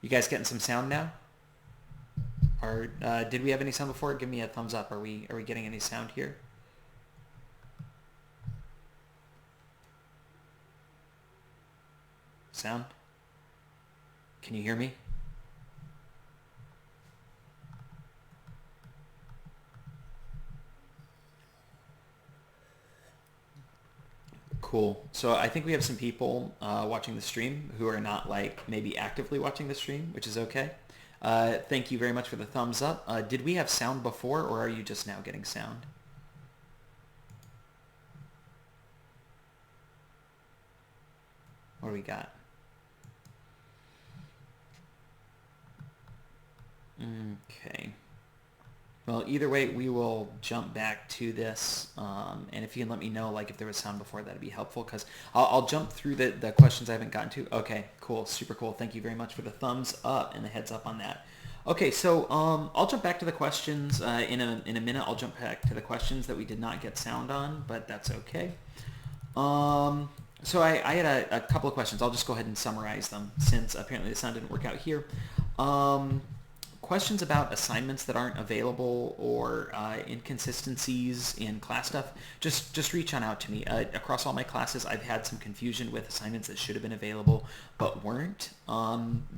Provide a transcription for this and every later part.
You guys getting some sound now? Or did we have any sound before? Give me a thumbs up. Are we getting any sound here? Sound? Can you hear me? Cool. So I think we have some people watching the stream who are not like maybe actively watching the stream, which is okay. Thank you very much for the thumbs up. Did we have sound before, or are you just now getting sound? What do we got? Okay. Well, either way, we will jump back to this, and if you can let me know, like, if there was sound before, that'd be helpful, because I'll jump through the questions I haven't gotten to. Okay, cool, super cool. Thank you very much for the thumbs up and the heads up on that. Okay, so I'll jump back to the questions in a minute. I'll jump back to the questions that we did not get sound on, but that's okay. So I had a couple of questions. I'll just go ahead and summarize them, since apparently the sound didn't work out here. Questions about assignments that aren't available, or inconsistencies in class stuff, just reach on out to me. Across all my classes, I've had some confusion with assignments that should have been available but weren't.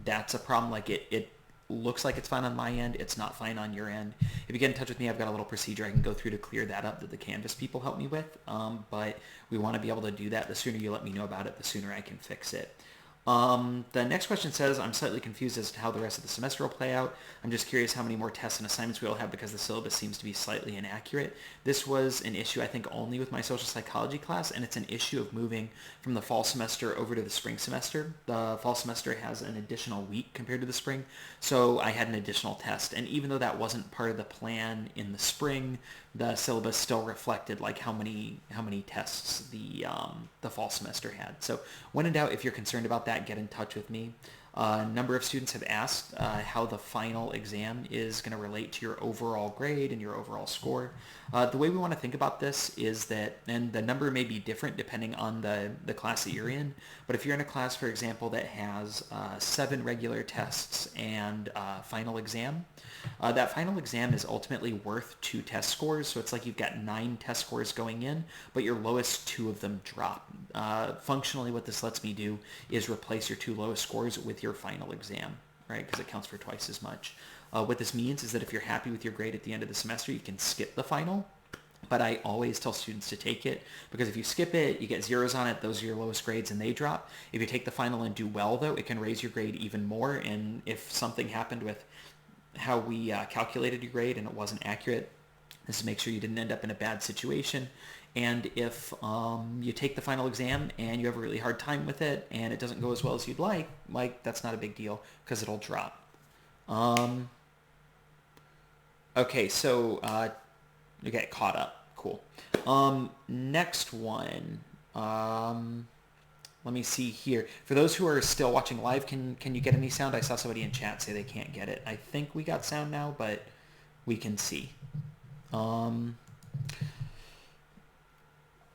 That's a problem. Like, it looks like it's fine on my end. It's not fine on your end. If you get in touch with me, I've got a little procedure I can go through to clear that up that the Canvas people help me with. But we want to be able to do that. The sooner you let me know about it, the sooner I can fix it. The next question says, I'm slightly confused as to how the rest of the semester will play out. I'm just curious how many more tests and assignments we will have, because the syllabus seems to be slightly inaccurate. This was an issue, I think, only with my social psychology class, and it's an issue of moving from the fall semester over to the spring semester. The fall semester has an additional week compared to the spring, so I had an additional test. And even though that wasn't part of the plan in the spring, the syllabus still reflected like how many tests the fall semester had. So when in doubt, if you're concerned about that, get in touch with me. A number of students have asked how the final exam is going to relate to your overall grade and your overall score. The way we want to think about this is that, and the number may be different depending on the class that you're in, but if you're in a class, for example, that has 7 regular tests and final exam, that final exam is ultimately worth 2 test scores. So it's like you've got 9 test scores going in, but your lowest 2 of them drop. Functionally, what this lets me do is replace your 2 lowest scores with your final exam, right? Because it counts for twice as much. What this means is that if you're happy with your grade at the end of the semester, you can skip the final. But I always tell students to take it, because if you skip it, you get zeros on it. Those are your lowest grades and they drop. If you take the final and do well, though, it can raise your grade even more. And if something happened with how we calculated your grade and it wasn't accurate, this is to make sure you didn't end up in a bad situation. And if you take the final exam and you have a really hard time with it and it doesn't go as well as you'd like, that's not a big deal, because it'll drop. Okay, so you get caught up. Cool. Next one. Let me see here. For those who are still watching live, can you get any sound? I saw somebody in chat say they can't get it. I think we got sound now, but we can see.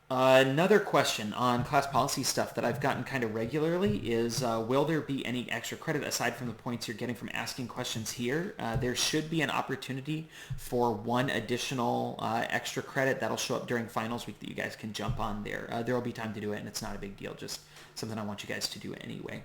Another question on class policy stuff that I've gotten kind of regularly is, will there be any extra credit aside from the points you're getting from asking questions here? There should be an opportunity for 1 additional extra credit that'll show up during finals week that you guys can jump on there. There will be time to do it, and it's not a big deal, just something I want you guys to do anyway.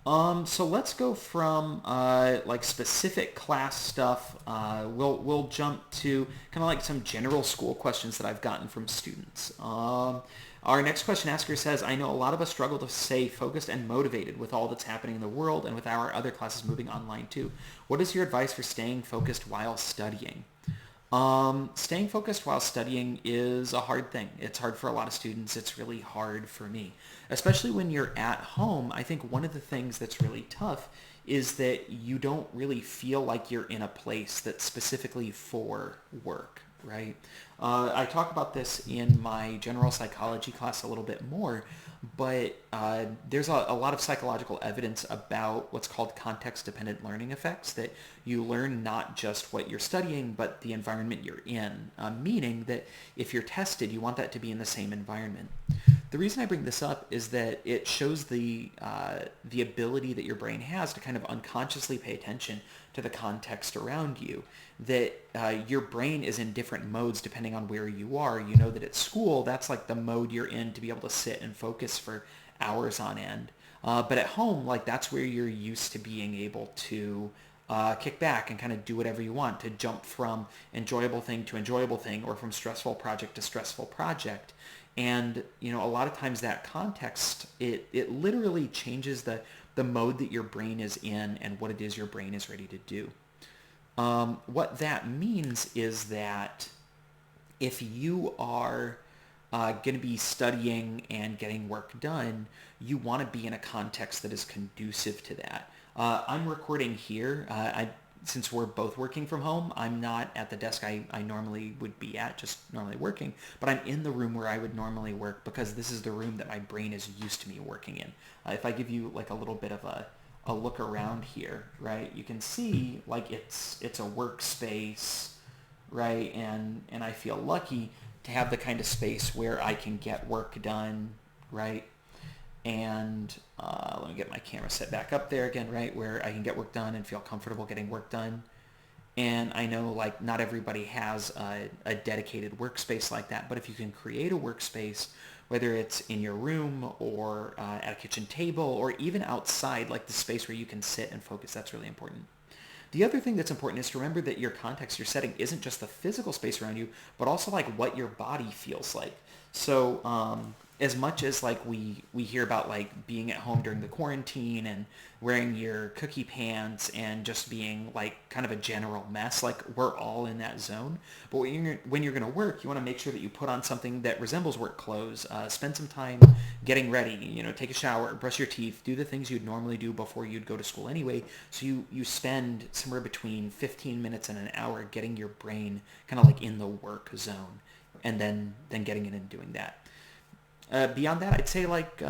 So let's go from like specific class stuff. We'll jump to kind of like some general school questions that I've gotten from students. Our next question asker says, I know a lot of us struggle to stay focused and motivated with all that's happening in the world and with our other classes moving online too. What is your advice for staying focused while studying? Staying focused while studying is a hard thing. It's hard for a lot of students. It's really hard for me. Especially when you're at home, I think one of the things that's really tough is that you don't really feel like you're in a place that's specifically for work, right? I talk about this in my general psychology class a little bit more, but there's a lot of psychological evidence about what's called context-dependent learning effects, that you learn not just what you're studying, but the environment you're in, meaning that if you're tested, you want that to be in the same environment. The reason I bring this up is that it shows the ability that your brain has to kind of unconsciously pay attention to the context around you. That your brain is in different modes depending on where you are. You know that at school, that's like the mode you're in to be able to sit and focus for hours on end. But at home, like that's where you're used to being able to kick back and kind of do whatever you want, to jump from enjoyable thing to enjoyable thing, or from stressful project to stressful project. And a lot of times that context, it literally changes the mode that your brain is in and what it is your brain is ready to do. What that means is that if you are going to be studying and getting work done, you want to be in a context that is conducive to that. I'm recording here. Since we're both working from home, I'm not at the desk I normally would be at, just normally working, but I'm in the room where I would normally work because this is the room that my brain is used to me working in. If I give you like a little bit of a look around here, right, you can see like it's a workspace, right, and I feel lucky to have the kind of space where I can get work done, right? And let me get my camera set back up there again, right, where I can get work done and feel comfortable getting work done. And I know like not everybody has a dedicated workspace like that, but if you can create a workspace, whether it's in your room or at a kitchen table or even outside, like the space where you can sit and focus, that's really important. The other thing that's important is to remember that your context, your setting, isn't just the physical space around you, but also like what your body feels like. So as much as like we hear about like being at home during the quarantine and wearing your cookie pants and just being like kind of a general mess, like we're all in that zone. But when you're going to work, you want to make sure that you put on something that resembles work clothes, spend some time getting ready, take a shower, brush your teeth, do the things you'd normally do before you'd go to school anyway. So you spend somewhere between 15 minutes and an hour getting your brain kind of like in the work zone, and then getting in and doing that. Beyond that, I'd say like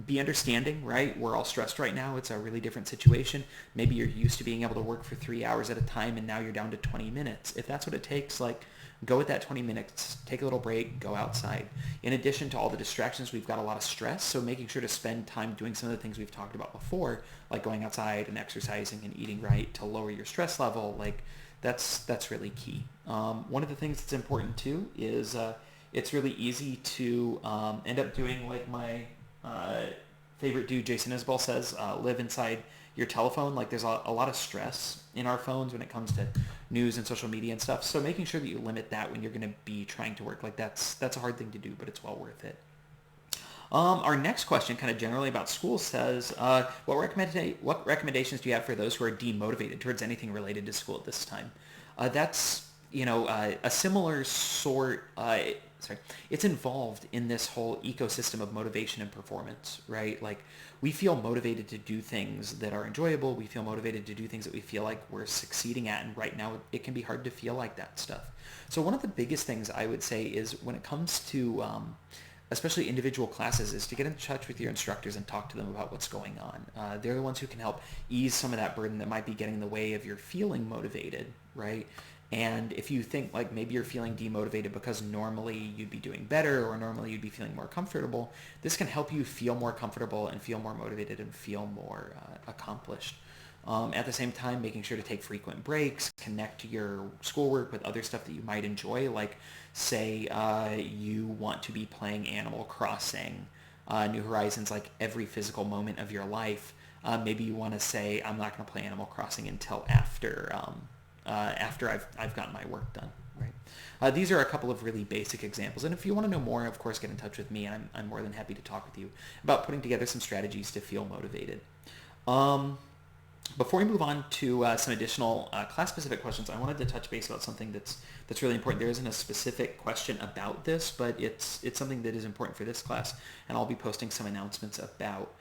be understanding, right? We're all stressed right now. It's a really different situation. Maybe you're used to being able to work for 3 hours at a time and now you're down to 20 minutes. If that's what it takes, like go with that 20 minutes, take a little break, go outside. In addition to all the distractions, we've got a lot of stress, so making sure to spend time doing some of the things we've talked about before, like going outside and exercising and eating right to lower your stress level, like that's really key. One of the things that's important too is it's really easy to end up doing like my favorite dude, Jason Isbell, says, live inside your telephone. Like there's a lot of stress in our phones when it comes to news and social media and stuff. So making sure that you limit that when you're going to be trying to work, like that's a hard thing to do, but it's well worth it. Our next question, kind of generally about school, says, what recommendations do you have for those who are demotivated towards anything related to school at this time? That's a similar sort. It's involved in this whole ecosystem of motivation and performance, right? Like we feel motivated to do things that are enjoyable. We feel motivated to do things that we feel like we're succeeding at. And right now it can be hard to feel like that stuff. So one of the biggest things I would say is when it comes to especially individual classes, is to get in touch with your instructors and talk to them about what's going on. They're the ones who can help ease some of that burden that might be getting in the way of your feeling motivated, right? And if you think like maybe you're feeling demotivated because normally you'd be doing better or normally you'd be feeling more comfortable, this can help you feel more comfortable and feel more motivated and feel more accomplished. At the same time, making sure to take frequent breaks, connect your schoolwork with other stuff that you might enjoy, like say you want to be playing Animal Crossing, New Horizons, like every physical moment of your life. Maybe you want to say, I'm not going to play Animal Crossing until after I've gotten my work done, right? These are a couple of really basic examples. And if you want to know more, of course, get in touch with me. I'm more than happy to talk with you about putting together some strategies to feel motivated. Before we move on to some additional class-specific questions, I wanted to touch base about something that's really important. There isn't a specific question about this, but it's something that is important for this class, and I'll be posting some announcements about.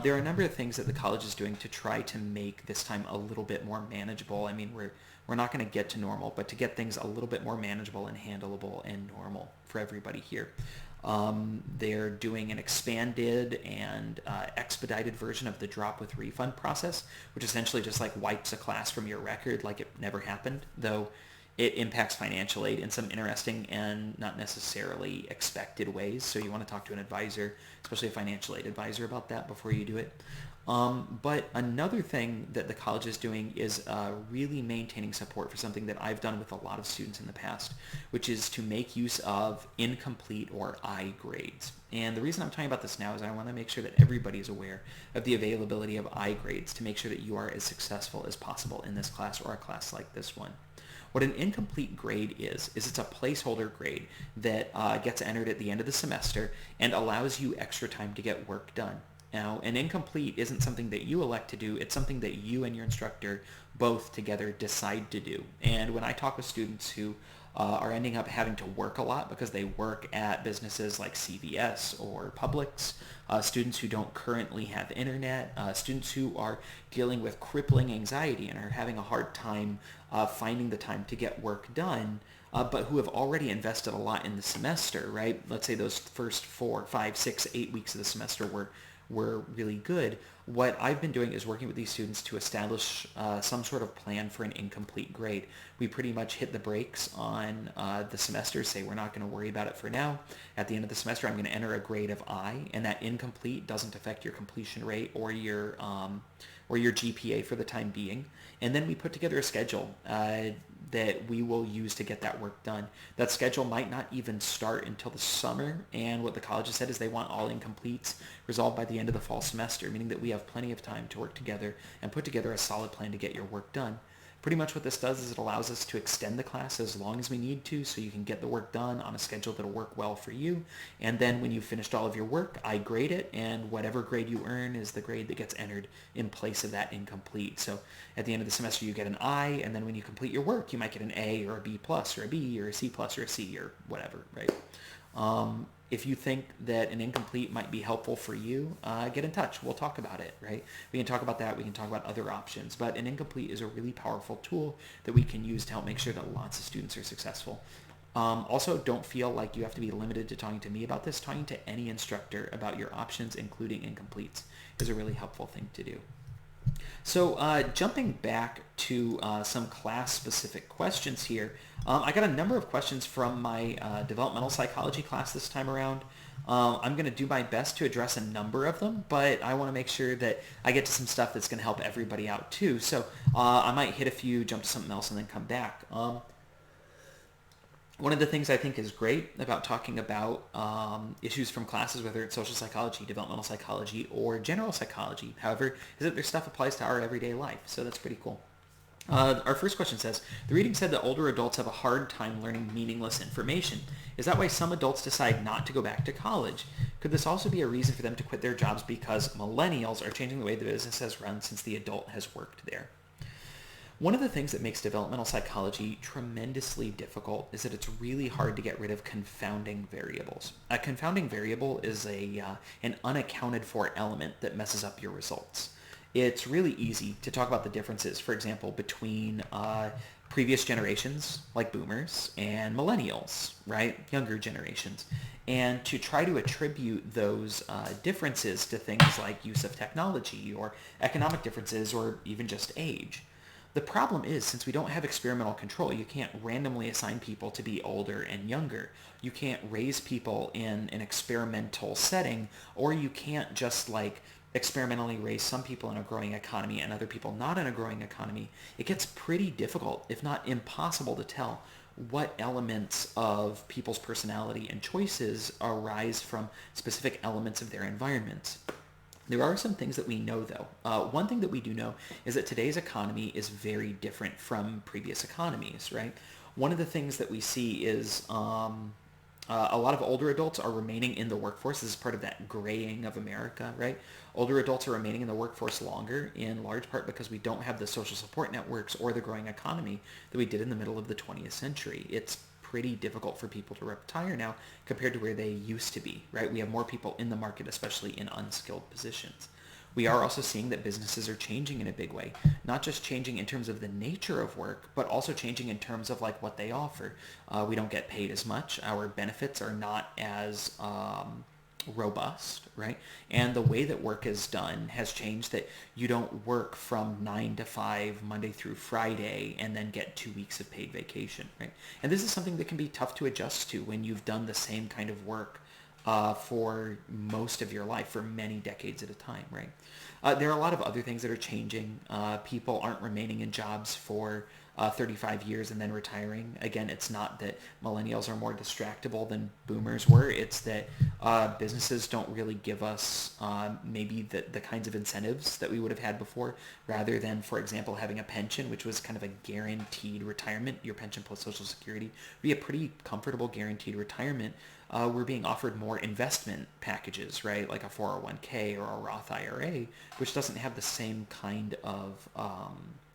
There are a number of things that the college is doing to try to make this time a little bit more manageable. I mean, we're not going to get to normal, but to get things a little bit more manageable and handleable and normal for everybody here. They're doing an expanded and expedited version of the drop with refund process, which essentially just like wipes a class from your record like it never happened, though it impacts financial aid in some interesting and not necessarily expected ways. So you want to talk to an advisor, especially a financial aid advisor, about that before you do it. But another thing that the college is doing is really maintaining support for something that I've done with a lot of students in the past, which is to make use of incomplete or I grades. And the reason I'm talking about this now is I want to make sure that everybody is aware of the availability of I grades to make sure that you are as successful as possible in this class or a class like this one. What an incomplete grade is it's a placeholder grade that gets entered at the end of the semester and allows you extra time to get work done. Now, an incomplete isn't something that you elect to do. It's something that you and your instructor both together decide to do. And when I talk with students who are ending up having to work a lot because they work at businesses like CVS or Publix, students who don't currently have internet, students who are dealing with crippling anxiety and are having a hard time finding the time to get work done, but who have already invested a lot in the semester, right? Let's say those first 4, 5, 6, 8 weeks of the semester were really good. What I've been doing is working with these students to establish some sort of plan for an incomplete grade. We pretty much hit the brakes on the semester, say we're not going to worry about it for now. At the end of the semester, I'm going to enter a grade of I, and that incomplete doesn't affect your completion rate or your GPA for the time being. And then we put together a schedule that we will use to get that work done. That schedule might not even start until the summer, and what the college has said is they want all incompletes resolved by the end of the fall semester, meaning that we have plenty of time to work together and put together a solid plan to get your work done. Pretty much what this does is it allows us to extend the class as long as we need to so you can get the work done on a schedule that'll work well for you. And then when you've finished all of your work, I grade it, and whatever grade you earn is the grade that gets entered in place of that incomplete. So at the end of the semester, you get an I, and then when you complete your work, you might get an A or a B plus or a B or a C plus or a C or whatever, right? If you think that an incomplete might be helpful for you, get in touch. We'll talk about it, right? We can talk about that. We can talk about other options. But an incomplete is a really powerful tool that we can use to help make sure that lots of students are successful. Also, don't feel like you have to be limited to talking to me about this. Talking to any instructor about your options, including incompletes, is a really helpful thing to do. So jumping back to some class-specific questions here, I got a number of questions from my developmental psychology class this time around. I'm going to do my best to address a number of them, but I want to make sure that I get to some stuff that's going to help everybody out too. So I might hit a few, jump to something else, and then come back. One of the things I think is great about talking about issues from classes, whether it's social psychology, developmental psychology, or general psychology, however, is that their stuff applies to our everyday life. So that's pretty cool. Our first question says, the reading said that older adults have a hard time learning meaningless information. Is that why some adults decide not to go back to college? Could this also be a reason for them to quit their jobs because millennials are changing the way the business has run since the adult has worked there? One of the things that makes developmental psychology tremendously difficult is that it's really hard to get rid of confounding variables. A confounding variable is an unaccounted for element that messes up your results. It's really easy to talk about the differences, for example, between previous generations, like boomers, and millennials, right? Younger generations. And to try to attribute those differences to things like use of technology or economic differences or even just age. The problem is, since we don't have experimental control, you can't randomly assign people to be older and younger. You can't raise people in an experimental setting, or you can't just experimentally raise some people in a growing economy and other people not in a growing economy. It gets pretty difficult, if not impossible, to tell what elements of people's personality and choices arise from specific elements of their environments. There are some things that we know, though. One thing that we do know is that today's economy is very different from previous economies, right? One of the things that we see is a lot of older adults are remaining in the workforce. This is part of that graying of America, right? Older adults are remaining in the workforce longer, in large part because we don't have the social support networks or the growing economy that we did in the middle of the 20th century. It's pretty difficult for people to retire now compared to where they used to be, right? We have more people in the market, especially in unskilled positions. We are also seeing that businesses are changing in a big way, not just changing in terms of the nature of work, but also changing in terms of what they offer. We don't get paid as much. Our benefits are not as robust, right? And the way that work is done has changed, that you don't work from 9 to 5 Monday through Friday and then get 2 weeks of paid vacation, right? And this is something that can be tough to adjust to when you've done the same kind of work for most of your life, for many decades at a time, right? There are a lot of other things that are changing. People aren't remaining in jobs for 35 years and then retiring. Again, it's not that millennials are more distractible than boomers were. It's that businesses don't really give us maybe the kinds of incentives that we would have had before, rather than, for example, having a pension, which was kind of a guaranteed retirement. Your pension plus Social Security would be a pretty comfortable guaranteed retirement. We're being offered more investment packages, right? Like a 401k or a Roth IRA, which doesn't have the same kind of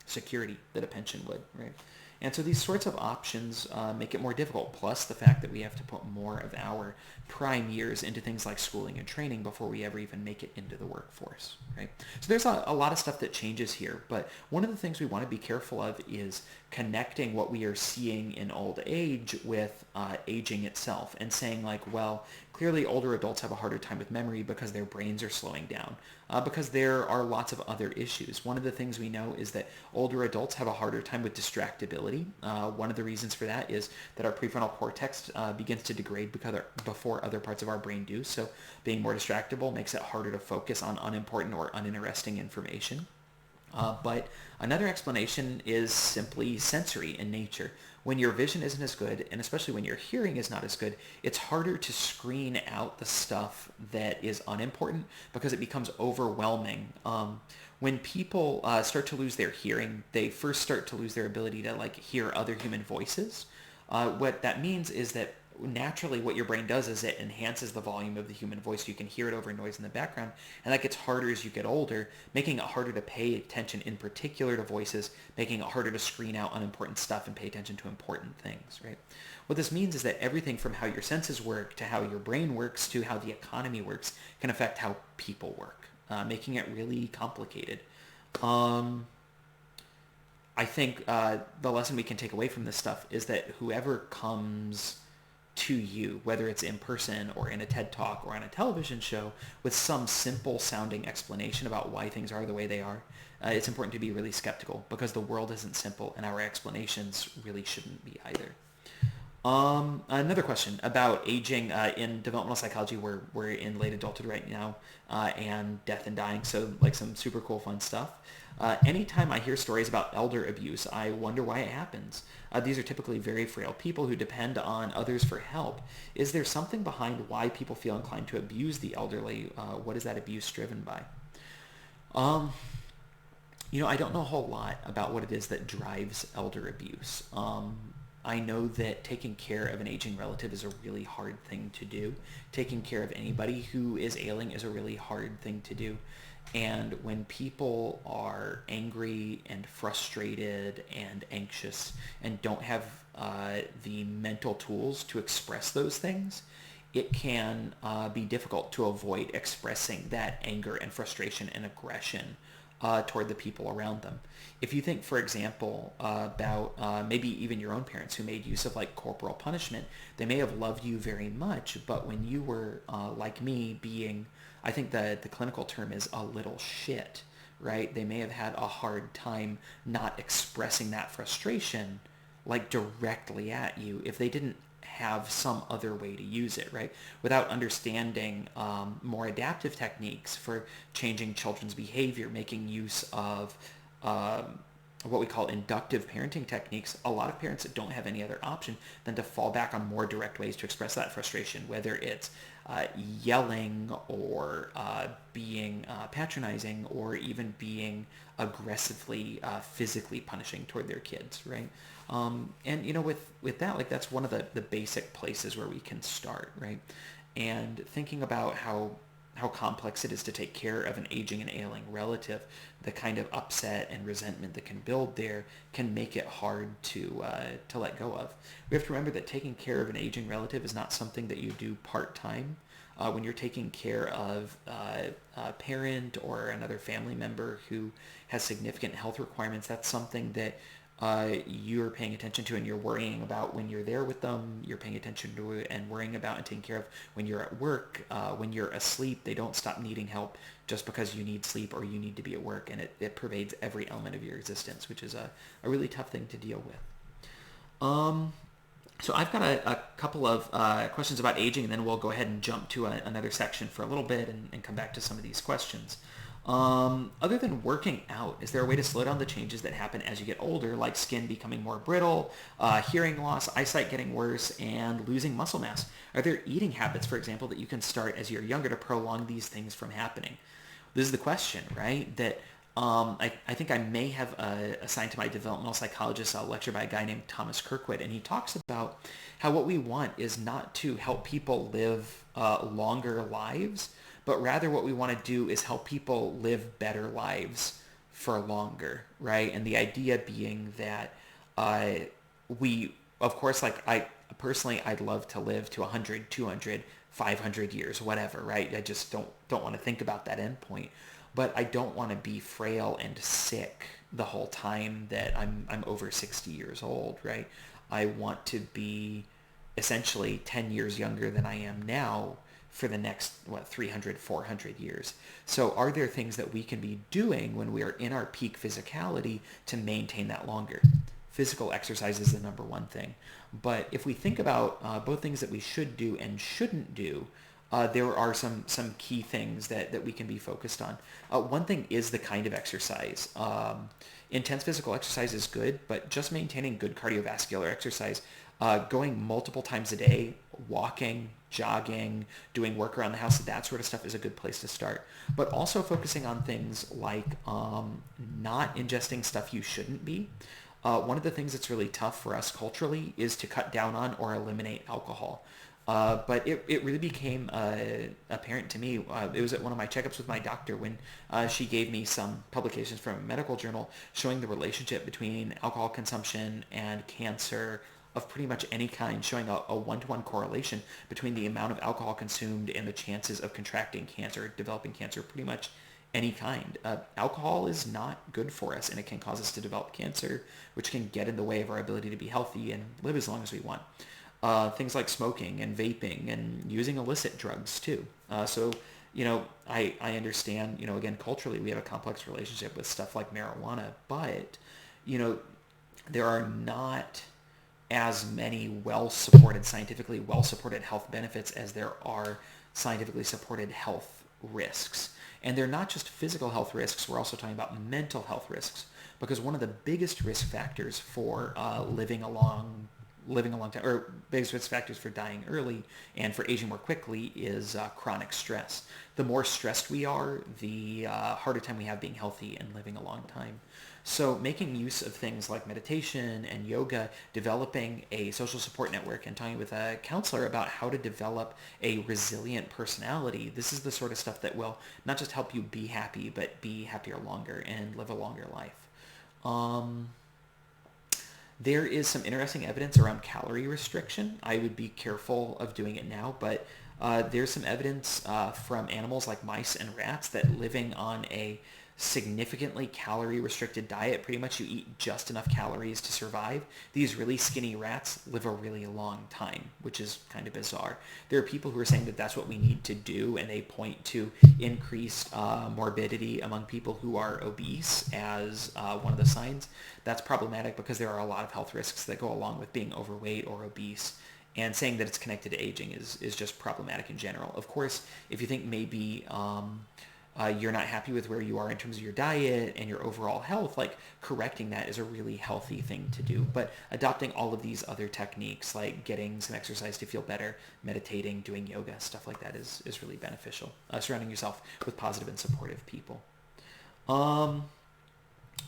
security that a pension would, right? And so these sorts of options make it more difficult, plus the fact that we have to put more of our prime years into things like schooling and training before we ever even make it into the workforce, right? So there's a lot of stuff that changes here, but one of the things we want to be careful of is connecting what we are seeing in old age with aging itself, and saying like, well, clearly older adults have a harder time with memory because their brains are slowing down, because there are lots of other issues. One of the things we know is that older adults have a harder time with distractibility. One of the reasons for that is that our prefrontal cortex begins to degrade before other parts of our brain do. So being more distractible makes it harder to focus on unimportant or uninteresting information. But another explanation is simply sensory in nature. When your vision isn't as good, and especially when your hearing is not as good, it's harder to screen out the stuff that is unimportant because it becomes overwhelming. When people start to lose their hearing, they first start to lose their ability to like hear other human voices. What that means is that naturally what your brain does is it enhances the volume of the human voice so you can hear it over noise in the background, and that gets harder as you get older, making it harder to pay attention in particular to voices, making it harder to screen out unimportant stuff and pay attention to important things, right? What this means is that everything from how your senses work to how your brain works to how the economy works can affect how people work, making it really complicated. I think the lesson we can take away from this stuff is that whoever comes to you, whether it's in person or in a TED Talk or on a television show, with some simple sounding explanation about why things are the way they are, it's important to be really skeptical, because the world isn't simple and our explanations really shouldn't be either. Another question about aging in developmental psychology. We're in late adulthood right now, and death and dying, so like some super cool fun stuff. Anytime I hear stories about elder abuse, I wonder why it happens. These are typically very frail people who depend on others for help. Is there something behind why people feel inclined to abuse the elderly? What is that abuse driven by? Um, I don't know a whole lot about what it is that drives elder abuse. I know that taking care of an aging relative is a really hard thing to do. Taking care of anybody who is ailing is a really hard thing to do. And when people are angry and frustrated and anxious and don't have the mental tools to express those things, it can be difficult to avoid expressing that anger and frustration and aggression toward the people around them. If you think, for example, about maybe even your own parents who made use of like corporal punishment, they may have loved you very much, but when you were like me, being, I think the clinical term is a little shit, right? They may have had a hard time not expressing that frustration like directly at you if they didn't have some other way to use it, right? Without understanding more adaptive techniques for changing children's behavior, making use of what we call inductive parenting techniques, a lot of parents that don't have any other option than to fall back on more direct ways to express that frustration, whether it's yelling or being patronizing or even being aggressively physically punishing toward their kids, right? And with that, like that's one of the basic places where we can start, right? And thinking about how complex it is to take care of an aging and ailing relative, the kind of upset and resentment that can build there can make it hard to let go of. We have to remember that taking care of an aging relative is not something that you do part-time. When you're taking care of a parent or another family member who has significant health requirements, that's something that you're paying attention to and you're worrying about when you're there with them. You're paying attention to it and worrying about and taking care of when you're at work, when you're asleep. They don't stop needing help just because you need sleep or you need to be at work, and it pervades every element of your existence, which is a really tough thing to deal with. So I've got a couple of questions about aging, and then we'll go ahead and jump to another section for a little bit and come back to some of these questions. Other than working out, is there a way to slow down the changes that happen as you get older, like skin becoming more brittle, hearing loss, eyesight getting worse, and losing muscle mass? Are there eating habits, for example, that you can start as you're younger to prolong these things from happening? This is the question, right? That I think I may have assigned to my developmental psychologist a lecture by a guy named Thomas Kirkwood, and he talks about how what we want is not to help people live longer lives, but rather what we want to do is help people live better lives for longer, right? And the idea being that we, of course, like I personally, I'd love to live to 100, 200, 500 years, whatever, right? I just don't want to think about that end point. But I don't want to be frail and sick the whole time that I'm over 60 years old, right? I want to be essentially 10 years younger than I am now for the next, 300, 400 years. So are there things that we can be doing when we are in our peak physicality to maintain that longer? Physical exercise is the number one thing. But if we think about both things that we should do and shouldn't do, there are some key things that we can be focused on. One thing is the kind of exercise. Intense physical exercise is good, but just maintaining good cardiovascular exercise, going multiple times a day, walking, jogging, doing work around the house, that sort of stuff is a good place to start. But also focusing on things like not ingesting stuff you shouldn't be. One of the things that's really tough for us culturally is to cut down on or eliminate alcohol. But it really became apparent to me. It was at one of my checkups with my doctor when she gave me some publications from a medical journal showing the relationship between alcohol consumption and cancer of pretty much any kind, showing a one-to-one correlation between the amount of alcohol consumed and the chances of contracting cancer, developing cancer, pretty much any kind. Alcohol is not good for us, and it can cause us to develop cancer, which can get in the way of our ability to be healthy and live as long as we want. Things like smoking and vaping and using illicit drugs too. So, I understand, again, culturally we have a complex relationship with stuff like marijuana, but, there are not as many scientifically well-supported health benefits as there are scientifically supported health risks. And they're not just physical health risks, we're also talking about mental health risks, because one of the biggest risk factors for living a long time, or biggest risk factors for dying early and for aging more quickly, is chronic stress. The more stressed we are, the harder time we have being healthy and living a long time. So making use of things like meditation and yoga, developing a social support network, and talking with a counselor about how to develop a resilient personality, this is the sort of stuff that will not just help you be happy, but be happier longer and live a longer life. There is some interesting evidence around calorie restriction. I would be careful of doing it now, but there's some evidence from animals like mice and rats that living on a significantly calorie restricted diet, pretty much you eat just enough calories to survive, these really skinny rats live a really long time, which is kind of bizarre. There are people who are saying that that's what we need to do, and they point to increased morbidity among people who are obese as one of the signs. That's problematic because there are a lot of health risks that go along with being overweight or obese, and saying that it's connected to aging is just problematic in general. Of course, if you think maybe you're not happy with where you are in terms of your diet and your overall health, like correcting that is a really healthy thing to do. But adopting all of these other techniques, like getting some exercise to feel better, meditating, doing yoga, stuff like that is really beneficial. Surrounding yourself with positive and supportive people.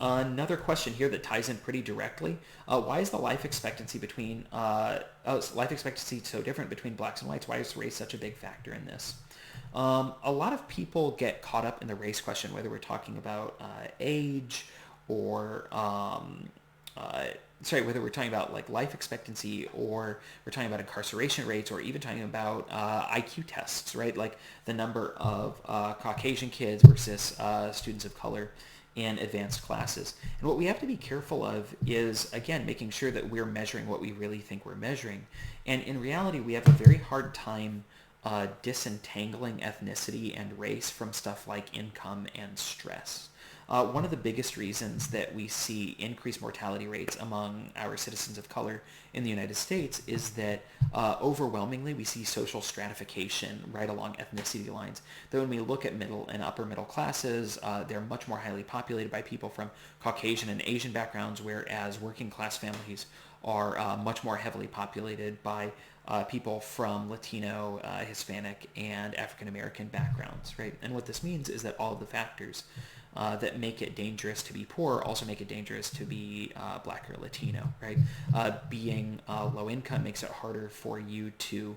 Another question here that ties in pretty directly. Why is the life expectancy so different between blacks and whites? Why is race such a big factor in this? A lot of people get caught up in the race question, whether we're talking about age or, whether we're talking about like life expectancy, or we're talking about incarceration rates, or even talking about IQ tests, right? Like the number of Caucasian kids versus students of color in advanced classes. And what we have to be careful of is, again, making sure that we're measuring what we really think we're measuring. And in reality, we have a very hard time disentangling ethnicity and race from stuff like income and stress. One of the biggest reasons that we see increased mortality rates among our citizens of color in the United States is that overwhelmingly we see social stratification right along ethnicity lines. That when we look at middle and upper middle classes, they're much more highly populated by people from Caucasian and Asian backgrounds, whereas working class families are much more heavily populated by people from Latino, Hispanic, and African American backgrounds, right? And what this means is that all of the factors that make it dangerous to be poor also make it dangerous to be black or Latino, right? Being low income makes it harder for you to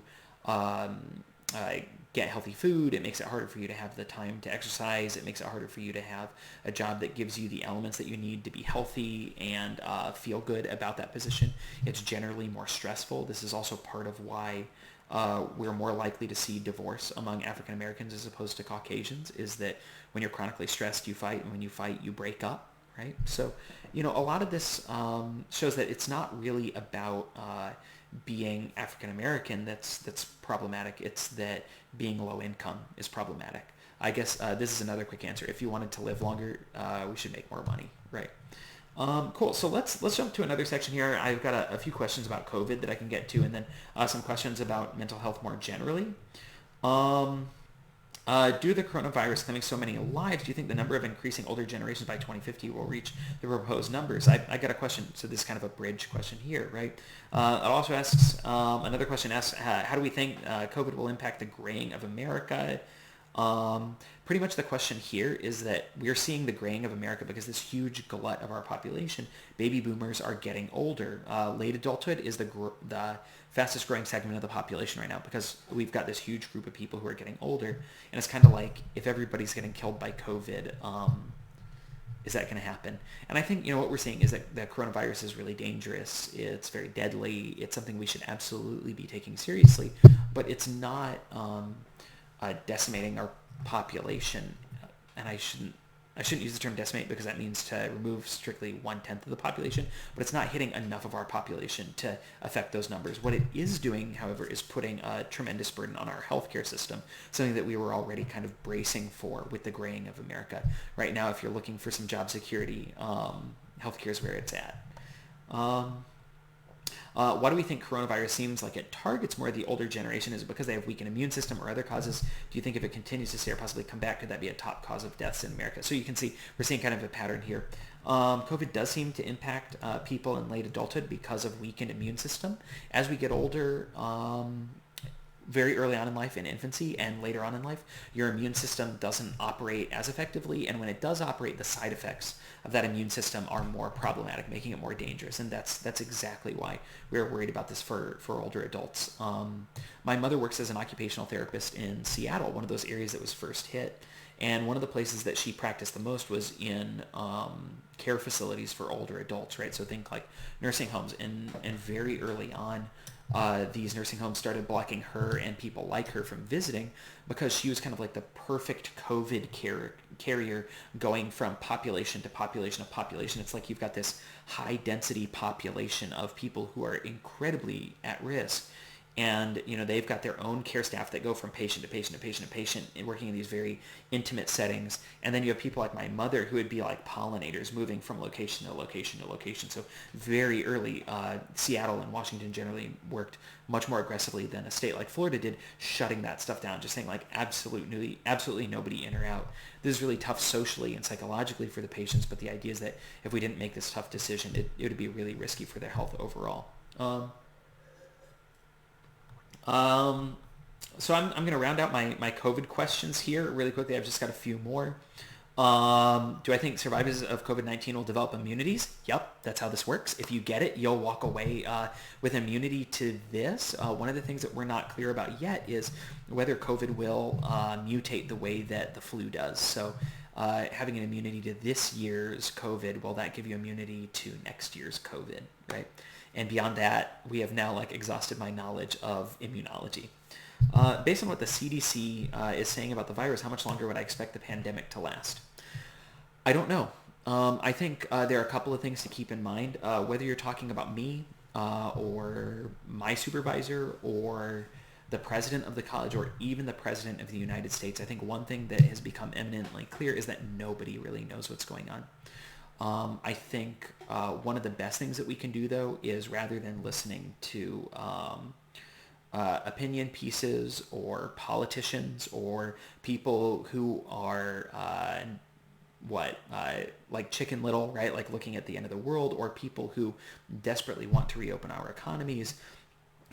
get healthy food. It makes it harder for you to have the time to exercise. It makes it harder for you to have a job that gives you the elements that you need to be healthy and feel good about that position. It's generally more stressful. This is also part of why we're more likely to see divorce among African Americans as opposed to Caucasians, is that when you're chronically stressed, you fight, and when you fight, you break up, right? So, a lot of this shows that it's not really about being African American that's problematic. It's that being low income is problematic. I guess this is another quick answer. If you wanted to live longer, we should make more money, right? Cool. So let's jump to another section here. I've got a few questions about COVID that I can get to, and then some questions about mental health more generally. Due to the coronavirus claiming so many lives, do you think the number of increasing older generations by 2050 will reach the proposed numbers? I got a question, so this is kind of a bridge question here, right? It also asks, another question asks, how do we think COVID will impact the graying of America? Pretty much the question here is that we're seeing the graying of America because this huge glut of our population, baby boomers, are getting older. Late adulthood is the fastest growing segment of the population right now because we've got this huge group of people who are getting older, and it's kind of like, if everybody's getting killed by COVID, is that going to happen? And I think, what we're seeing is that the coronavirus is really dangerous. It's very deadly. It's something we should absolutely be taking seriously, but it's not decimating our population. And I shouldn't use the term decimate because that means to remove strictly 1/10 of the population, but it's not hitting enough of our population to affect those numbers. What it is doing, however, is putting a tremendous burden on our healthcare system, something that we were already kind of bracing for with the graying of America. Right now, if you're looking for some job security, healthcare is where it's at. Why do we think coronavirus seems like it targets more the older generation? Is it because they have weakened immune system or other causes? Do you think if it continues to stay or possibly come back, could that be a top cause of deaths in America? So you can see we're seeing kind of a pattern here. COVID does seem to impact people in late adulthood because of weakened immune system. As we get older, very early on in life, in infancy and later on in life, your immune system doesn't operate as effectively, and when it does operate, the side effects of that immune system are more problematic, making it more dangerous, and that's exactly why we're worried about this for older adults. My mother works as an occupational therapist in Seattle, one of those areas that was first hit, and one of the places that she practiced the most was in care facilities for older adults, right? So think like nursing homes, and very early on, these nursing homes started blocking her and people like her from visiting because she was kind of like the perfect COVID carrier going from population to population of population. It's like you've got this high density population of people who are incredibly at risk. And, they've got their own care staff that go from patient to patient to patient to patient and working in these very intimate settings. And then you have people like my mother who would be like pollinators moving from location to location to location. So very early, Seattle and Washington generally worked much more aggressively than a state like Florida did, shutting that stuff down, just saying like absolutely nobody in or out. This is really tough socially and psychologically for the patients, but the idea is that if we didn't make this tough decision, it would be really risky for their health overall. So I'm going to round out my COVID questions here really quickly. I've just got a few more. Do I think survivors of COVID-19 will develop immunities? Yep, that's how this works. If you get it, you'll walk away with immunity to this. One of the things that we're not clear about yet is whether COVID will mutate the way that the flu does. So having an immunity to this year's COVID, will that give you immunity to next year's COVID, right? And beyond that, we have now exhausted my knowledge of immunology. Based on what the CDC is saying about the virus, how much longer would I expect the pandemic to last? I don't know. I think there are a couple of things to keep in mind. Whether you're talking about me or my supervisor or the president of the college or even the president of the United States, I think one thing that has become eminently clear is that nobody really knows what's going on. I think one of the best things that we can do, though, is rather than listening to opinion pieces or politicians or people who are like Chicken Little, right? Like looking at the end of the world, or people who desperately want to reopen our economies.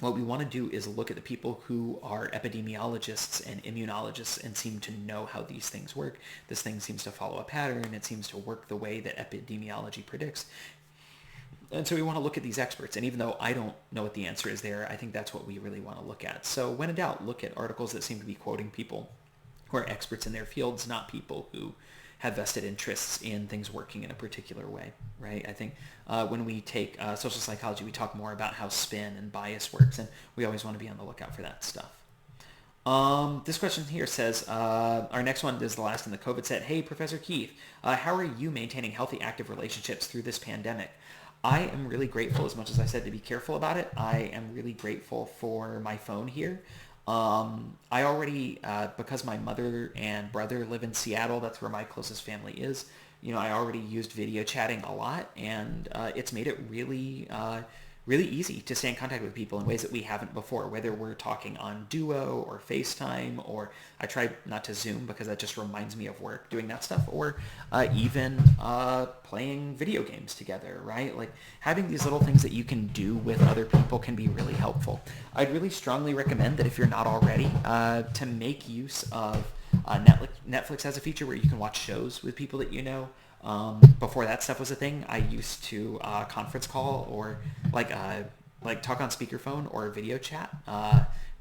What we want to do is look at the people who are epidemiologists and immunologists and seem to know how these things work. This thing seems to follow a pattern. It seems to work the way that epidemiology predicts. And so we want to look at these experts. And even though I don't know what the answer is there, I think that's what we really want to look at. So when in doubt, look at articles that seem to be quoting people who are experts in their fields, not people who have vested interests in things working in a particular way, right? I think when we take social psychology, we talk more about how spin and bias works, and we always want to be on the lookout for that stuff. This question here says, our next one is the last in the COVID set. Hey, Professor Keith, how are you maintaining healthy, active relationships through this pandemic? I am really grateful, as much as I said to be careful about it, I am really grateful for my phone here. I already, because my mother and brother live in Seattle, that's where my closest family is, I already used video chatting a lot, and it's made it really easy to stay in contact with people in ways that we haven't before, whether we're talking on Duo or FaceTime, or I try not to Zoom because that just reminds me of work, doing that stuff, or even playing video games together, right? Like having these little things that you can do with other people can be really helpful. I'd really strongly recommend that if you're not already, to make use of Netflix has a feature where you can watch shows with people that you know. Before that stuff was a thing, I used to conference call or like talk on speakerphone or video chat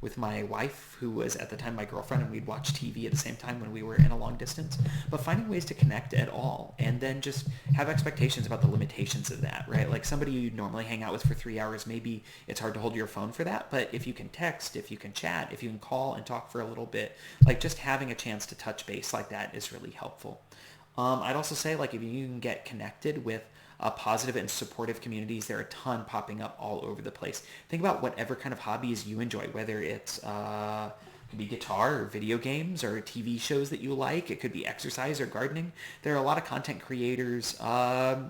with my wife, who was at the time my girlfriend, and we'd watch TV at the same time when we were in a long distance. But finding ways to connect at all, and then just have expectations about the limitations of that, right? Like somebody you'd normally hang out with for 3 hours, maybe it's hard to hold your phone for that, but if you can text, if you can chat, if you can call and talk for a little bit, like just having a chance to touch base like that is really helpful. I'd also say, like, if you can get connected with positive and supportive communities, there are a ton popping up all over the place. Think about whatever kind of hobbies you enjoy, whether it's could be guitar or video games or TV shows that you like. It could be exercise or gardening. There are a lot of content creators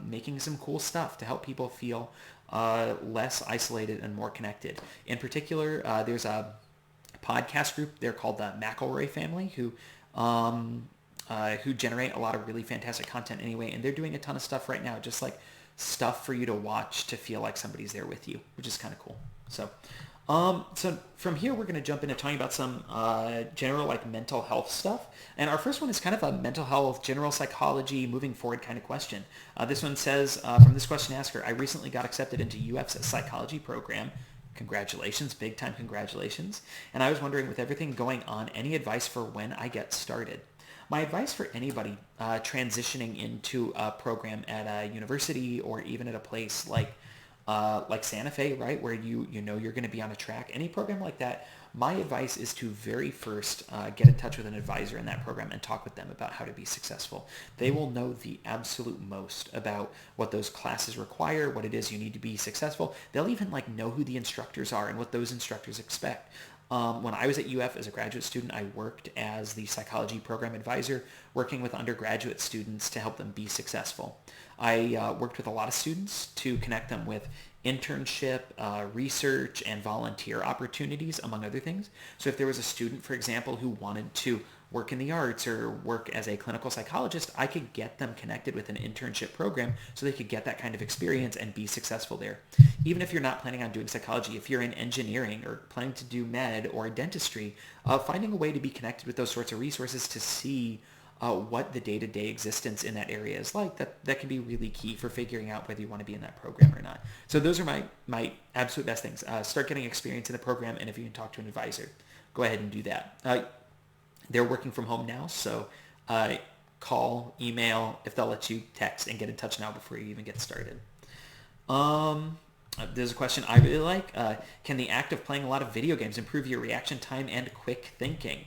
making some cool stuff to help people feel less isolated and more connected. In particular, there's a podcast group. They're called the McElroy family, who generate a lot of really fantastic content anyway, and they're doing a ton of stuff right now, just like stuff for you to watch to feel like somebody's there with you, which is kind of cool. So from here, we're going to jump into talking about some general like mental health stuff. And our first one is kind of a mental health, general psychology, moving forward kind of question. This one says, from this question asker, I recently got accepted into UF's psychology program. Congratulations, big time congratulations. And I was wondering, with everything going on, any advice for when I get started? My advice for anybody transitioning into a program at a university or even at a place like Santa Fe, right, where you know you're going to be on a track, any program like that, my advice is to very first get in touch with an advisor in that program and talk with them about how to be successful. They will know the absolute most about what those classes require, what it is you need to be successful. They'll even like know who the instructors are and what those instructors expect. When I was at UF as a graduate student, I worked as the psychology program advisor, working with undergraduate students to help them be successful. I worked with a lot of students to connect them with internship, research, and volunteer opportunities, among other things. So if there was a student, for example, who wanted to work in the arts or work as a clinical psychologist, I could get them connected with an internship program so they could get that kind of experience and be successful there. Even if you're not planning on doing psychology, if you're in engineering or planning to do med or dentistry, finding a way to be connected with those sorts of resources to see what the day-to-day existence in that area is like, that can be really key for figuring out whether you want to be in that program or not. So those are my absolute best things. Start getting experience in the program, and if you can talk to an advisor, go ahead and do that. They're working from home now, so call, email, if they'll let you, text, and get in touch now before you even get started. There's a question I really like. Can the act of playing a lot of video games improve your reaction time and quick thinking?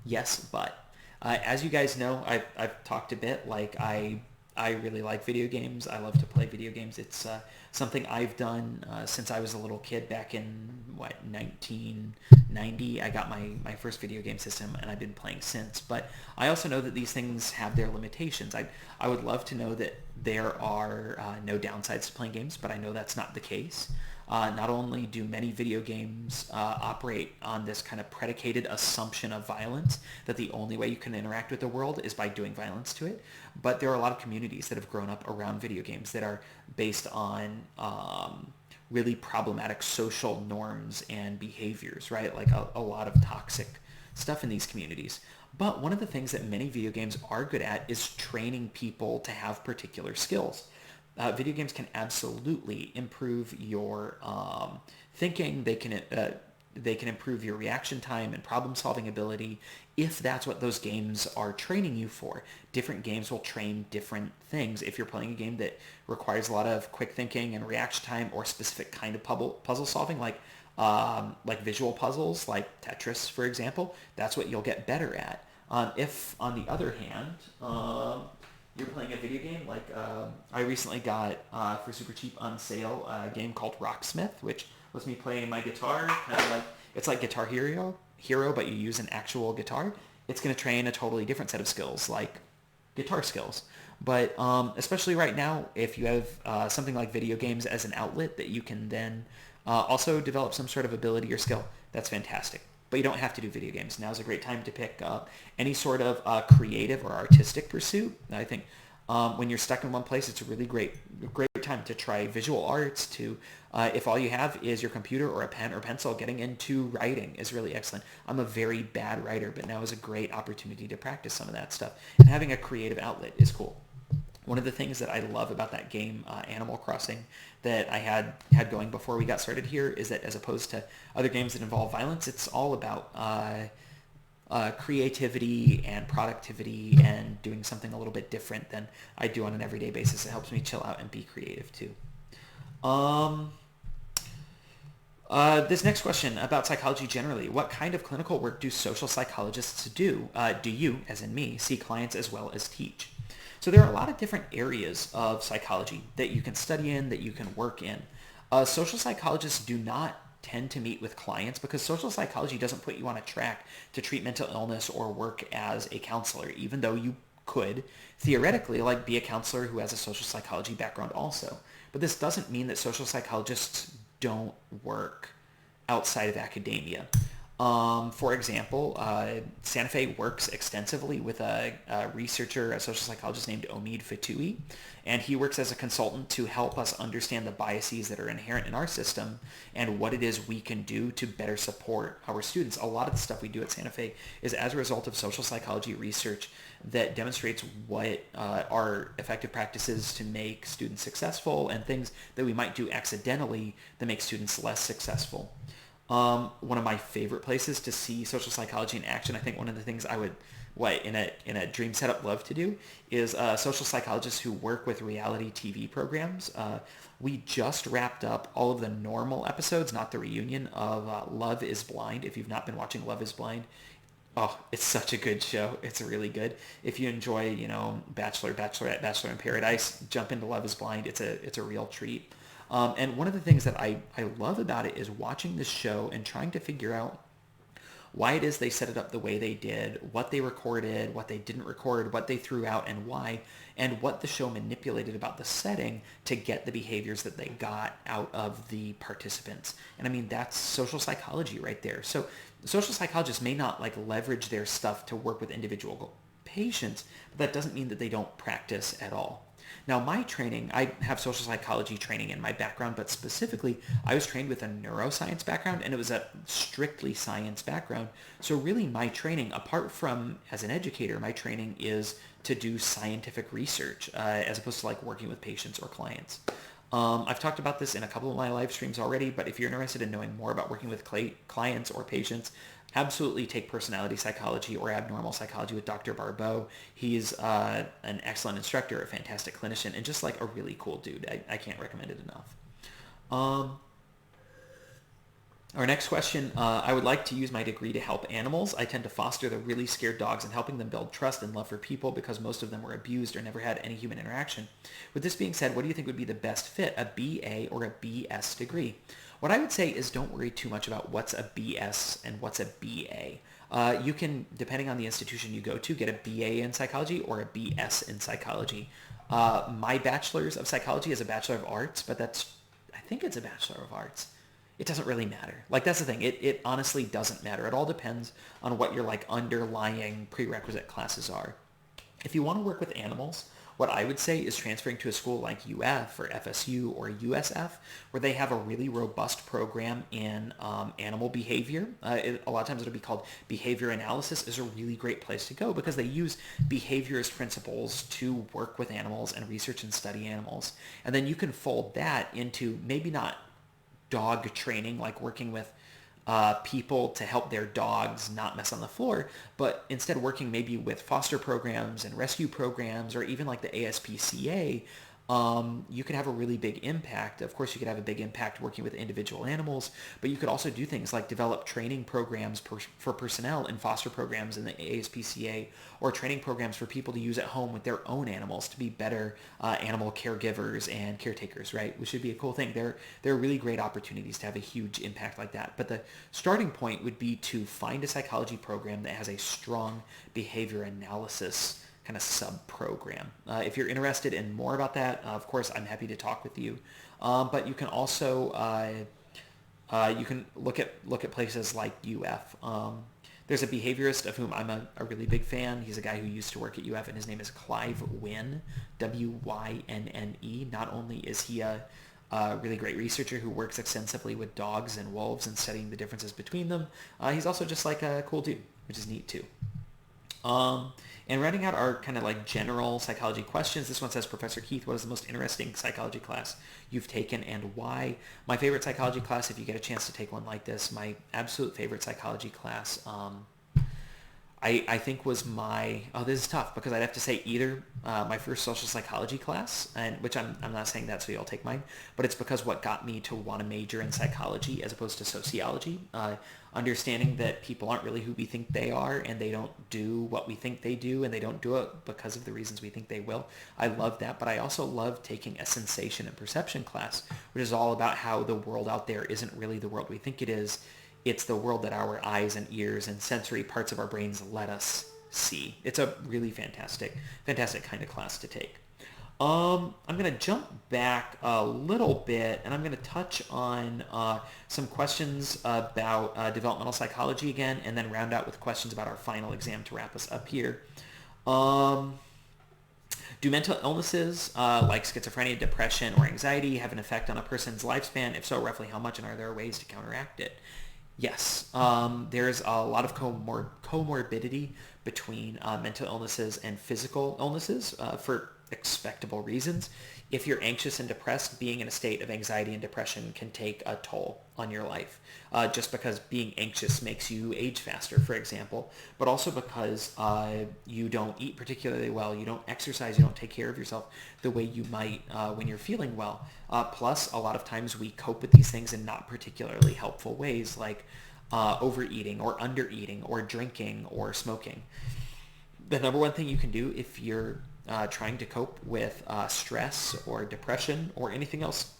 Yes, but as you guys know, I've talked a bit, like I I really like video games. I love to play video games. It's something I've done since I was a little kid back in, 1990. I got my first video game system, and I've been playing since. But I also know that these things have their limitations. I would love to know that there are no downsides to playing games, but I know that's not the case. Not only do many video games operate on this kind of predicated assumption of violence, that the only way you can interact with the world is by doing violence to it, but there are a lot of communities that have grown up around video games that are based on really problematic social norms and behaviors, right? Like a lot of toxic stuff in these communities. But one of the things that many video games are good at is training people to have particular skills. Video games can absolutely improve your thinking. They can improve your reaction time and problem-solving ability if that's what those games are training you for. Different games will train different things. If you're playing a game that requires a lot of quick thinking and reaction time, or specific kind of puzzle solving, like visual puzzles, like Tetris, for example, that's what you'll get better at. If, on the other hand, you're playing a video game, like I recently got for super cheap on sale a game called Rocksmith, which lets me play my guitar, kind of like, it's like Guitar Hero, but you use an actual guitar. It's going to train a totally different set of skills, like guitar skills. But especially right now, if you have something like video games as an outlet that you can then also develop some sort of ability or skill, that's fantastic. But you don't have to do video games. Now's a great time to pick up any sort of creative or artistic pursuit. I think when you're stuck in one place, it's a really great time to try visual arts. If all you have is your computer or a pen or pencil, getting into writing is really excellent. I'm a very bad writer, but now is a great opportunity to practice some of that stuff. And having a creative outlet is cool. One of the things that I love about that game, Animal Crossing, that I had going before we got started here, is that as opposed to other games that involve violence, it's all about creativity and productivity and doing something a little bit different than I do on an everyday basis. It helps me chill out and be creative too. This next question about psychology generally. What kind of clinical work do social psychologists do? Do you, as in me, see clients as well as teach? So there are a lot of different areas of psychology that you can study in, that you can work in. Social psychologists do not tend to meet with clients because social psychology doesn't put you on a track to treat mental illness or work as a counselor, even though you could theoretically be a counselor who has a social psychology background also. But this doesn't mean that social psychologists don't work outside of academia. For example, Santa Fe works extensively with a researcher, a social psychologist named Omid Fatui, and he works as a consultant to help us understand the biases that are inherent in our system and what it is we can do to better support our students. A lot of the stuff we do at Santa Fe is as a result of social psychology research that demonstrates what are effective practices to make students successful and things that we might do accidentally that make students less successful. One of my favorite places to see social psychology in action, I think one of the things I would, in a dream setup, love to do is social psychologists who work with reality TV programs. We just wrapped up all of the normal episodes, not the reunion, of Love is Blind. If you've not been watching Love is Blind, oh, it's such a good show. It's really good. If you enjoy, Bachelor, Bachelorette, Bachelor in Paradise, jump into Love is Blind. It's a real treat. And one of the things that I love about it is watching this show and trying to figure out why it is they set it up the way they did, what they recorded, what they didn't record, what they threw out and why, and what the show manipulated about the setting to get the behaviors that they got out of the participants. And I mean, that's social psychology right there. So social psychologists may not leverage their stuff to work with individual patients, but that doesn't mean that they don't practice at all. Now, my training, I have social psychology training in my background, but specifically, I was trained with a neuroscience background, and it was a strictly science background. So really, my training, apart from as an educator, my training is to do scientific research as opposed to working with patients or clients. I've talked about this in a couple of my live streams already, but if you're interested in knowing more about working with clients or patients, absolutely take personality psychology or abnormal psychology with Dr. Barbeau. He's an excellent instructor, a fantastic clinician, and just a really cool dude. I can't recommend it enough. Our next question, I would like to use my degree to help animals. I tend to foster the really scared dogs and helping them build trust and love for people because most of them were abused or never had any human interaction. With this being said, what do you think would be the best fit, a BA or a BS degree? What I would say is don't worry too much about what's a BS and what's a BA. You can, depending on the institution you go to, get a BA in psychology or a BS in psychology. My bachelor's of psychology is a Bachelor of Arts, but I think it's a Bachelor of Arts. It doesn't really matter. Like, that's the thing. It honestly doesn't matter. It all depends on what your like underlying prerequisite classes are. If you want to work with animals, what I would say is transferring to a school like UF or FSU or USF, where they have a really robust program in animal behavior. A lot of times it'll be called behavior analysis, is a really great place to go because they use behaviorist principles to work with animals and research and study animals. And then you can fold that into maybe not dog training, like working with people to help their dogs not mess on the floor, but instead working maybe with foster programs and rescue programs or even like the ASPCA, you could have a really big impact. Of course, you could have a big impact working with individual animals, but you could also do things like develop training programs for personnel in foster programs in the ASPCA, or training programs for people to use at home with their own animals to be better animal caregivers and caretakers, right? Which would be a cool thing. There are really great opportunities to have a huge impact like that. But the starting point would be to find a psychology program that has a strong behavior analysis kind of sub-program. If you're interested in more about that, of course, I'm happy to talk with you. But you can also you can look at places like UF. There's a behaviorist of whom I'm a really big fan. He's a guy who used to work at UF, and his name is Clive Wynne, Wynne. Not only is he a really great researcher who works extensively with dogs and wolves and studying the differences between them, he's also just like a cool dude, which is neat too. And rounding out our kind of like general psychology questions, this one says, Professor Keith, what is the most interesting psychology class you've taken and why? My favorite psychology class, if you get a chance to take one like this, my absolute favorite psychology class, I think was this is tough because I'd have to say either my first social psychology class, and which I'm not saying that so you'll take mine, but it's because what got me to want to major in psychology as opposed to sociology, understanding that people aren't really who we think they are, and they don't do what we think they do, and they don't do it because of the reasons we think they will. I love that, but I also love taking a sensation and perception class, which is all about how the world out there isn't really the world we think it is. It's the world that our eyes and ears and sensory parts of our brains let us see. It's a really fantastic kind of class to take. I'm going to jump back a little bit, and I'm going to touch on some questions about developmental psychology again, and then round out with questions about our final exam to wrap us up here. Do mental illnesses like schizophrenia, depression, or anxiety have an effect on a person's lifespan? If so, roughly how much, and are there ways to counteract it? Yes, there's a lot of comorbidity between mental illnesses and physical illnesses for expectable reasons. If you're anxious and depressed, being in a state of anxiety and depression can take a toll on your life, just because being anxious makes you age faster, for example, but also because you don't eat particularly well, you don't exercise, you don't take care of yourself the way you might when you're feeling well. Plus, a lot of times we cope with these things in not particularly helpful ways, like overeating or undereating or drinking or smoking. The number one thing you can do if you're trying to cope with stress or depression or anything else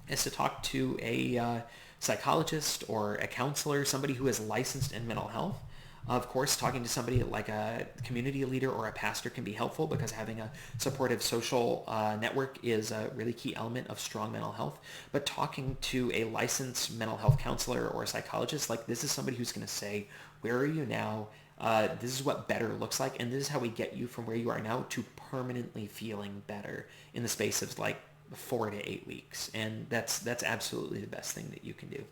is to talk to a psychologist or a counselor, somebody who is licensed in mental health. Of course, talking to somebody like a community leader or a pastor can be helpful because having a supportive social network is a really key element of strong mental health. But talking to a licensed mental health counselor or a psychologist, like this is somebody who's going to say, where are you now? This is what better looks like, and this is how we get you from where you are now to permanently feeling better in the space of like 4 to 8 weeks. And that's absolutely the best thing that you can do.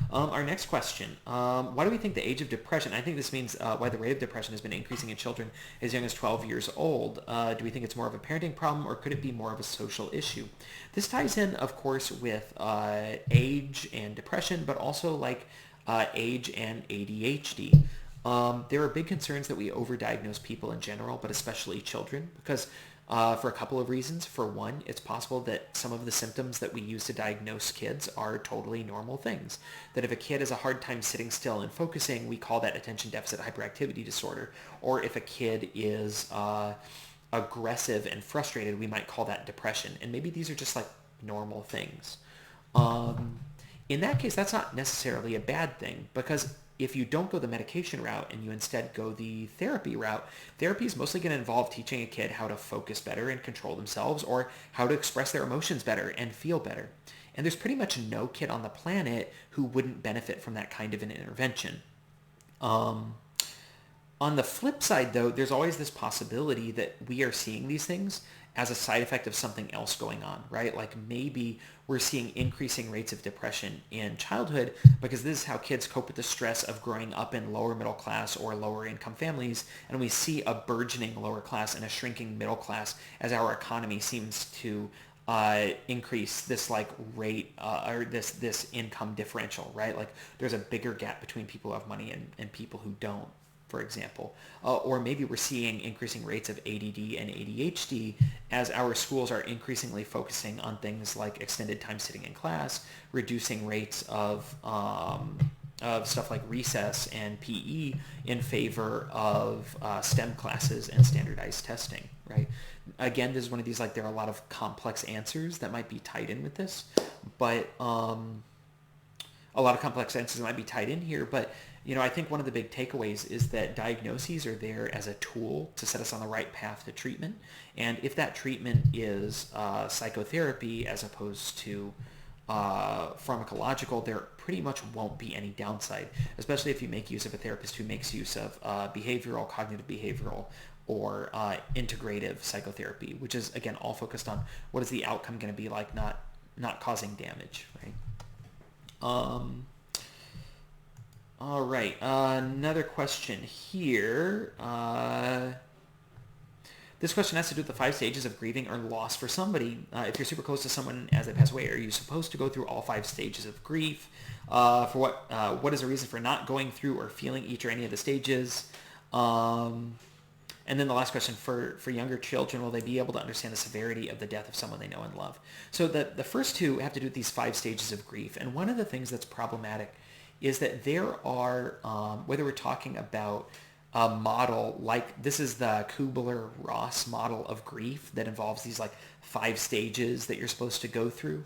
Our next question, why do we think the age of depression, I think this means why the rate of depression has been increasing in children as young as 12 years old. Do we think it's more of a parenting problem, or could it be more of a social issue? This ties in, of course, with age and depression, but also like age and ADHD. There are big concerns that we overdiagnose people in general, but especially children, because for a couple of reasons. For one, it's possible that some of the symptoms that we use to diagnose kids are totally normal things. That if a kid has a hard time sitting still and focusing, we call that attention deficit hyperactivity disorder. Or if a kid is aggressive and frustrated, we might call that depression. And maybe these are just like normal things. In that case, that's not necessarily a bad thing, because if you don't go the medication route and you instead go the therapy route, therapy is mostly going to involve teaching a kid how to focus better and control themselves, or how to express their emotions better and feel better. And there's pretty much no kid on the planet who wouldn't benefit from that kind of an intervention. On the flip side, though, there's always this possibility that we are seeing these things as a side effect of something else going on, right? Like maybe we're seeing increasing rates of depression in childhood because this is how kids cope with the stress of growing up in lower middle class or lower income families, and we see a burgeoning lower class and a shrinking middle class as our economy seems to increase this like rate or this income differential, right? Like there's a bigger gap between people who have money and people who don't, for example. Or maybe we're seeing increasing rates of ADD and ADHD as our schools are increasingly focusing on things like extended time sitting in class, reducing rates of stuff like recess and PE in favor of STEM classes and standardized testing, right? Again, this is one of these, like, there are a lot of complex answers that might be tied in with this, but a lot of complex answers might be tied in here, but I think one of the big takeaways is that diagnoses are there as a tool to set us on the right path to treatment. And if that treatment is psychotherapy as opposed to pharmacological, there pretty much won't be any downside, especially if you make use of a therapist who makes use of behavioral, cognitive behavioral, or integrative psychotherapy, which is, again, all focused on what is the outcome going to be like, not causing damage, right? All right, another question here. This question has to do with the 5 stages of grieving or loss for somebody. If you're super close to someone as they pass away, are you supposed to go through all 5 stages of grief? For what is the reason for not going through or feeling each or any of the stages? And then the last question, for younger children, will they be able to understand the severity of the death of someone they know and love? So the first 2 have to do with these 5 stages of grief. And one of the things that's problematic is that there are, whether we're talking about a model like, this is the Kubler-Ross model of grief that involves these like 5 stages that you're supposed to go through,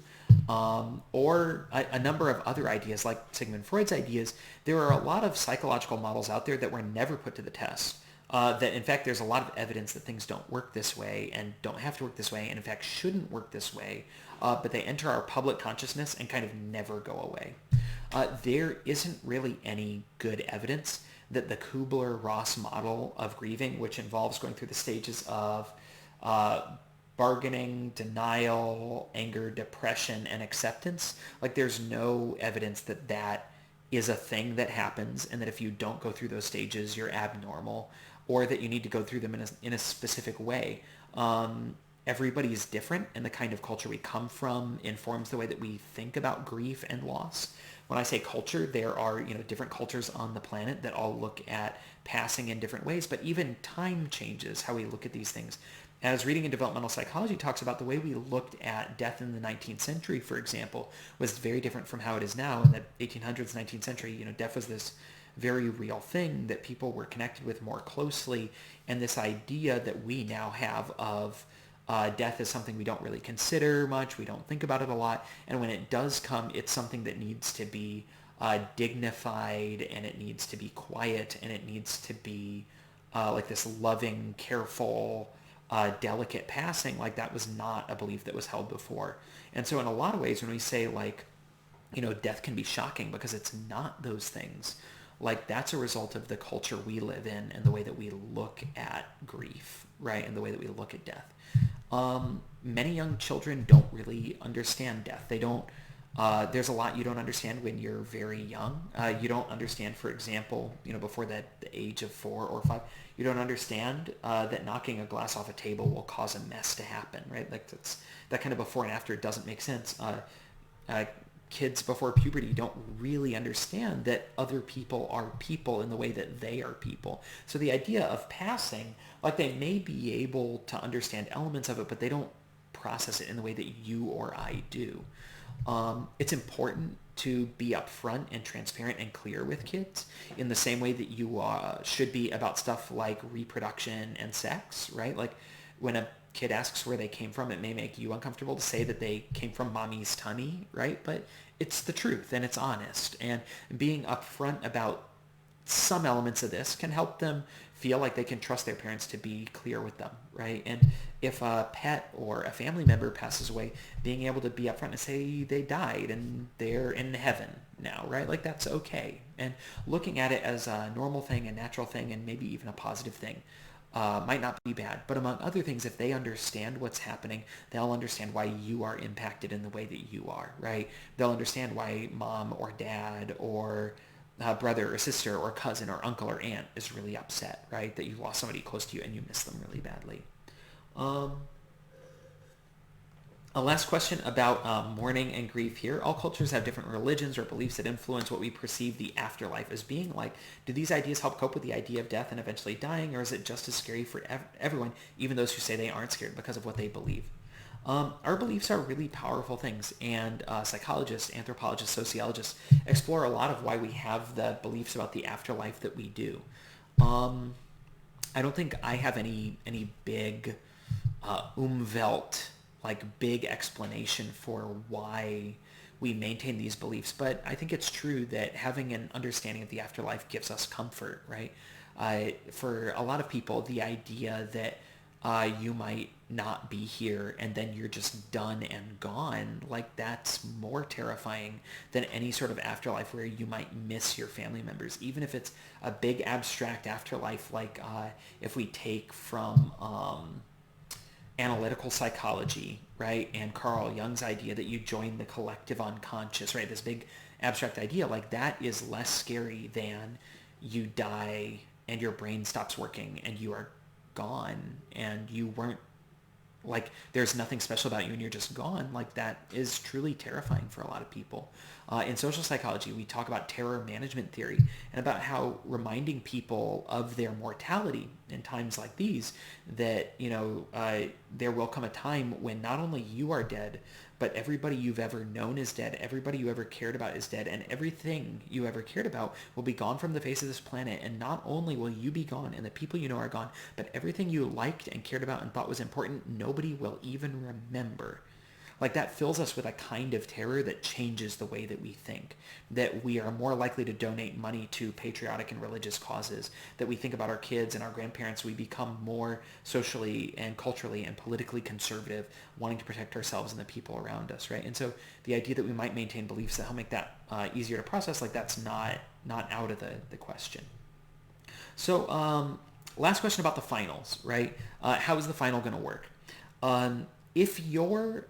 or a number of other ideas like Sigmund Freud's ideas, there are a lot of psychological models out there that were never put to the test. That in fact there's a lot of evidence that things don't work this way and don't have to work this way and in fact shouldn't work this way, but they enter our public consciousness and kind of never go away. There isn't really any good evidence that the Kubler-Ross model of grieving, which involves going through the stages of bargaining, denial, anger, depression, and acceptance, like there's no evidence that that is a thing that happens and that if you don't go through those stages, you're abnormal, or that you need to go through them in a specific way. Everybody's different, and the kind of culture we come from informs the way that we think about grief and loss. When I say culture, there are different cultures on the planet that all look at passing in different ways, but even time changes how we look at these things. As Reading in Developmental Psychology talks about, the way we looked at death in the 19th century, for example, was very different from how it is now. In the 1800s, 19th century, death was this very real thing that people were connected with more closely, and this idea that we now have of death is something we don't really consider much, we don't think about it a lot, and when it does come, it's something that needs to be dignified, and it needs to be quiet, and it needs to be like this loving, careful, delicate passing. Like that was not a belief that was held before. And so in a lot of ways, when we say like, death can be shocking because it's not those things, like that's a result of the culture we live in and the way that we look at grief, right? And the way that we look at death. Many young children don't really understand death. They don't, there's a lot you don't understand when you're very young. You don't understand, for example, before the age of 4 or 5, you don't understand that knocking a glass off a table will cause a mess to happen, right? Like that kind of before and after doesn't make sense. kids before puberty don't really understand that other people are people in the way that they are people. So the idea of passing, like they may be able to understand elements of it, but they don't process it in the way that you or I do. It's important to be upfront and transparent and clear with kids in the same way that you should be about stuff like reproduction and sex, right? Like when a kid asks where they came from, it may make you uncomfortable to say that they came from mommy's tummy, right? But it's the truth and it's honest. And being upfront about some elements of this can help them feel like they can trust their parents to be clear with them, right? And if a pet or a family member passes away, being able to be upfront and say they died and they're in heaven now, right? Like that's okay. And looking at it as a normal thing, a natural thing, and maybe even a positive thing might not be bad. But among other things, if they understand what's happening, they'll understand why you are impacted in the way that you are, right? They'll understand why mom or dad or brother or sister or cousin or uncle or aunt is really upset, right? That you lost somebody close to you and you miss them really badly. A last question about mourning and grief here. All cultures have different religions or beliefs that influence what we perceive the afterlife as being like. Do these ideas help cope with the idea of death and eventually dying, or is it just as scary for everyone, even those who say they aren't scared because of what they believe? Our beliefs are really powerful things, and psychologists, anthropologists, sociologists explore a lot of why we have the beliefs about the afterlife that we do. I don't think I have any big like big explanation for why we maintain these beliefs, but I think it's true that having an understanding of the afterlife gives us comfort, right? For a lot of people, the idea that you might not be here and then you're just done and gone, like that's more terrifying than any sort of afterlife where you might miss your family members, even if it's a big abstract afterlife, like if we take from analytical psychology, right, and Carl Jung's idea that you join the collective unconscious, right, this big abstract idea, like that is less scary than you die and your brain stops working and you are gone and you weren't, like there's nothing special about you and you're just gone. Like that is truly terrifying for a lot of people. In social psychology, we talk about terror management theory and about how reminding people of their mortality in times like these, that, there will come a time when not only you are dead, but everybody you've ever known is dead, everybody you ever cared about is dead, and everything you ever cared about will be gone from the face of this planet. And not only will you be gone and the people you know are gone, but everything you liked and cared about and thought was important, nobody will even remember. Like that fills us with a kind of terror that changes the way that we think, that we are more likely to donate money to patriotic and religious causes, that we think about our kids and our grandparents, we become more socially and culturally and politically conservative, wanting to protect ourselves and the people around us, right? And so the idea that we might maintain beliefs that help make that easier to process, like that's not out of the question. So last question about the finals, right? How is the final going to work? If your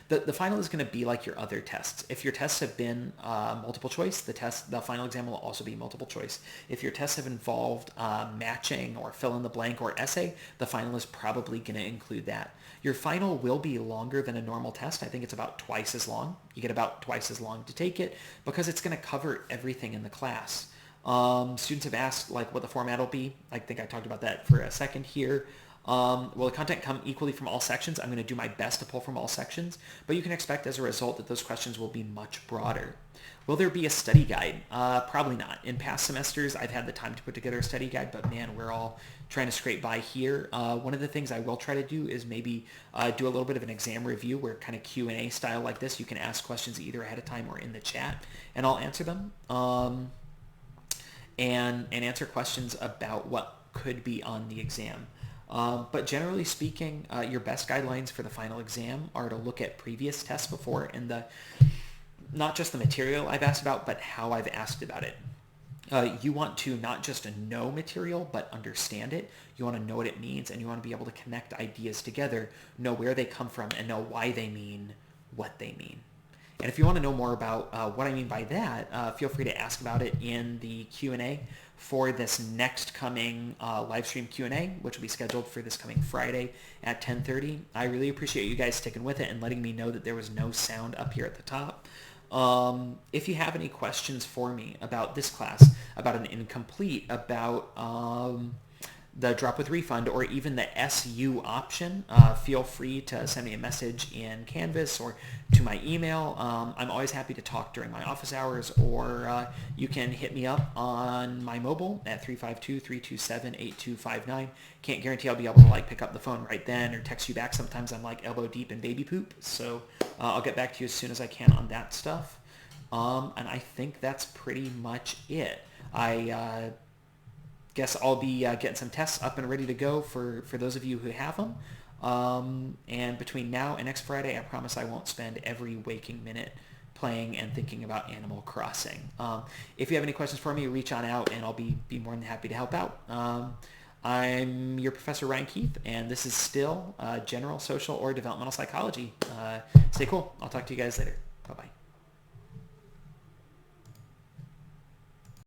the final is going to be like your other tests. If your tests have been multiple choice, the final exam will also be multiple choice. If your tests have involved matching or fill in the blank or essay, the final is probably going to include that. Your final will be longer than a normal test. I think it's about twice as long. You get about twice as long to take it because it's going to cover everything in the class. Students have asked like what the format will be. I think I talked about that for a second here. Will the content come equally from all sections? I'm going to do my best to pull from all sections, but you can expect as a result that those questions will be much broader. Will there be a study guide? Probably not. In past semesters, I've had the time to put together a study guide, but man, we're all trying to scrape by here. One of the things I will try to do is maybe do a little bit of an exam review where kind of Q&A style like this. You can ask questions either ahead of time or in the chat, and I'll answer them. And answer questions about what could be on the exam. But generally speaking, your best guidelines for the final exam are to look at previous tests before and not just the material I've asked about, but how I've asked about it. You want to not just know material, but understand it. You want to know what it means, and you want to be able to connect ideas together, know where they come from, and know why they mean what they mean. And if you want to know more about what I mean by that, feel free to ask about it in the Q&A for this next coming live stream Q&A, which will be scheduled for this coming Friday at 10:30. I really appreciate you guys sticking with it and letting me know that there was no sound up here at the top. If you have any questions for me about this class, about an incomplete, about the drop with refund, or even the SU option, feel free to send me a message in Canvas or to my email. I'm always happy to talk during my office hours, or you can hit me up on my mobile at 352-327-8259. Can't guarantee I'll be able to pick up the phone right then or text you back. Sometimes I'm elbow deep in baby poop, so I'll get back to you as soon as I can on that stuff. And I think that's pretty much it. I guess I'll be getting some tests up and ready to go for those of you who have them. And between now and next Friday, I promise I won't spend every waking minute playing and thinking about Animal Crossing. If you have any questions for me, reach on out and I'll be more than happy to help out. I'm your Professor Ryan Keith, and this is still General Social or Developmental Psychology. Stay cool. I'll talk to you guys later. Bye-bye.